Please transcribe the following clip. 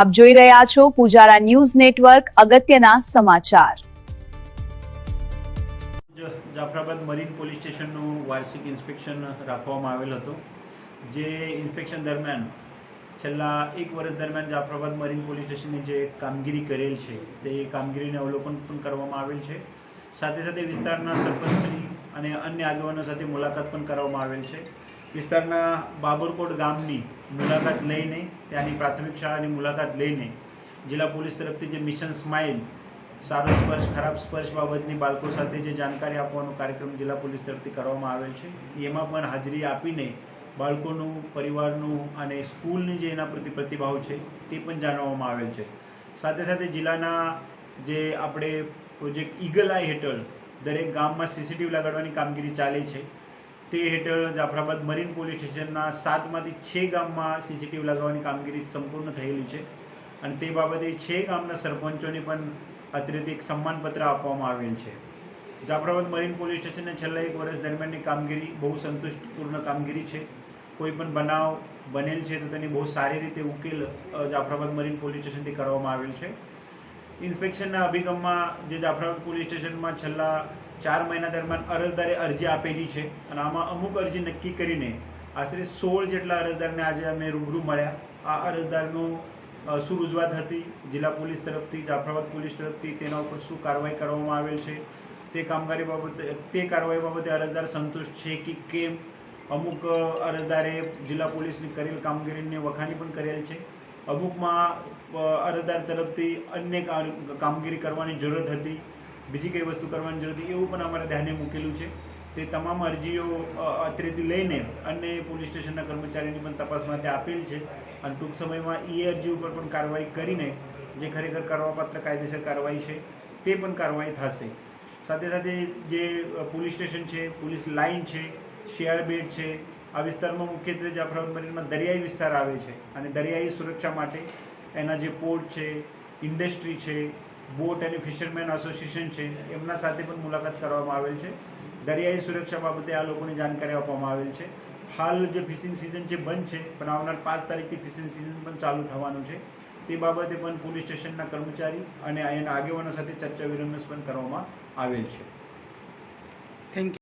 આપ જોઈ રહ્યા છો પૂજારા ન્યૂઝ નેટવર્ક અગત્યના સમાચાર। જાફરાબાદ મરીન પોલીસ સ્ટેશનનું વાર્ષિક ઇન્સ્પેક્શન રાખવામાં આવેલ હતું, જે ઇન્સ્પેક્શન દરમિયાન છેલ્લા એક વર્ષ દરમિયાન જાફરાબાદ મરીન પોલીસ સ્ટેશનની જે કામગીરી કરેલ છે તે કામગીરીને અવલોકન પણ કરવામાં આવેલ છે। સાથે સાથે વિસ્તારના સરપંચશ્રી અને અન્ય આગેવાનો સાથે મુલાકાત પણ કરવામાં આવેલ છે। વિસ્તારના બાબરકોટ ગામની મુલાકાત લઈને, ત્યાંની પ્રાથમિક શાળાની મુલાકાત લઈને જિલ્લા પોલીસ તરફથી જે મિશન સ્માઇલ સારો સ્પર્શ ખરાબ સ્પર્શ બાબતની બાળકો સાથે જે જાણકારી આપવાનો કાર્યક્રમ જિલ્લા પોલીસ તરફથી કરવામાં આવેલ છે, એમાં પણ હાજરી આપીને બાળકોનું, પરિવારનું અને સ્કૂલની જે એના પ્રતિ પ્રતિભાવ છે તે પણ જાણવામાં આવેલ છે। સાથે સાથે જિલ્લાના જે આપણે પ્રોજેક્ટ ઈગલ આઈ હેઠળ દરેક ગામમાં સીસીટીવી લગાડવાની કામગીરી ચાલે છે, તે હેઠળ જાફરાબાદ મરીન પોલીસ સ્ટેશનના 7માંથી 6 ગામમાં સીસીટીવી લગાવવાની કામગીરી સંપૂર્ણ થયેલી છે અને તે બાબતે 6 ગામના સરપંચોને પણ અત્રેથી એક સન્માનપત્ર આપવામાં આવેલ છે। જાફરાબાદ મરીન પોલીસ સ્ટેશનને છેલ્લા એક વર્ષ દરમિયાનની કામગીરી બહુ સંતુષ્ટપૂર્ણ કામગીરી છે। કોઈ પણ બનાવ બનેલ છે તો તેની બહુ સારી રીતે ઉકેલ જાફરાબાદ મરીન પોલીસ સ્ટેશનથી કરવામાં આવેલ છે। ઇન્સ્પેક્શનના અભિગમમાં જે જાફરાબાદ પોલીસ સ્ટેશનમાં છેલ્લા 4 મહિના દરમિયાન અરજદારે અરજી આપેલી છે અને આમાં અમુક અરજી નક્કી કરીને આશરે 16 જેટલા અરજદારને આજે અમે રૂબરૂ મળ્યા। આ અરજદારનું શું રજૂઆત હતી જિલ્લા પોલીસ તરફથી, જાફરાબાદ પોલીસ તરફથી, તેના ઉપર શું કાર્યવાહી કરવામાં આવેલ છે, તે કાર્યવાહી બાબતે અરજદાર સંતુષ્ટ છે કે કેમ। અમુક અરજદારે જિલ્લા પોલીસની કરેલ કામગીરીને વખાણી પણ કરેલ છે, અમુકમાં અરજદાર તરફથી અન્ય કામગીરી કરવાની જરૂરત હતી, બીજી કઈ વસ્તુ કરવાની જરૂર હતી, એવું પણ અમારે ધ્યાને મૂકેલું છે। તે તમામ અરજીઓ અત્રેથી લઈને અન્ય પોલીસ સ્ટેશનના કર્મચારીની પણ તપાસ માટે આપેલ છે અને ટૂંક સમયમાં એ અરજી ઉપર પણ કાર્યવાહી કરીને જે ખરેખર કરવાપાત્ર કાયદેસર કાર્યવાહી છે તે પણ કાર્યવાહી થશે। સાથે સાથે જે પોલીસ સ્ટેશન છે, પોલીસ લાઇન છે, શિયાળબેટ છે, આ વિસ્તારમાં મુખ્યત્વે જાફરાબાદ મરીનમાં દરિયાઈ વિસ્તાર આવે છે અને દરિયાઈ સુરક્ષા માટે એના જે પોર્ટ છે, ઇન્ડસ્ટ્રી છે, બોટ અને ફિશરમેન એસોસિએશન છે, એમના સાથે પણ મુલાકાત કરવામાં આવેલ છે। દરિયાઈ સુરક્ષા બાબતે આ લોકોને જાણકારી આપવામાં આવેલ છે। હાલ જે ફિશિંગ સિઝન છે બંધ છે, પણ આવનાર 5 તારીખથી ફિશિંગ સિઝન પણ ચાલુ થવાનું છે, તે બાબતે પણ પોલીસ સ્ટેશનના કર્મચારી અને એના આગેવાનો સાથે ચર્ચા વિરમર્શ પણ કરવામાં આવેલ છે। Thank you.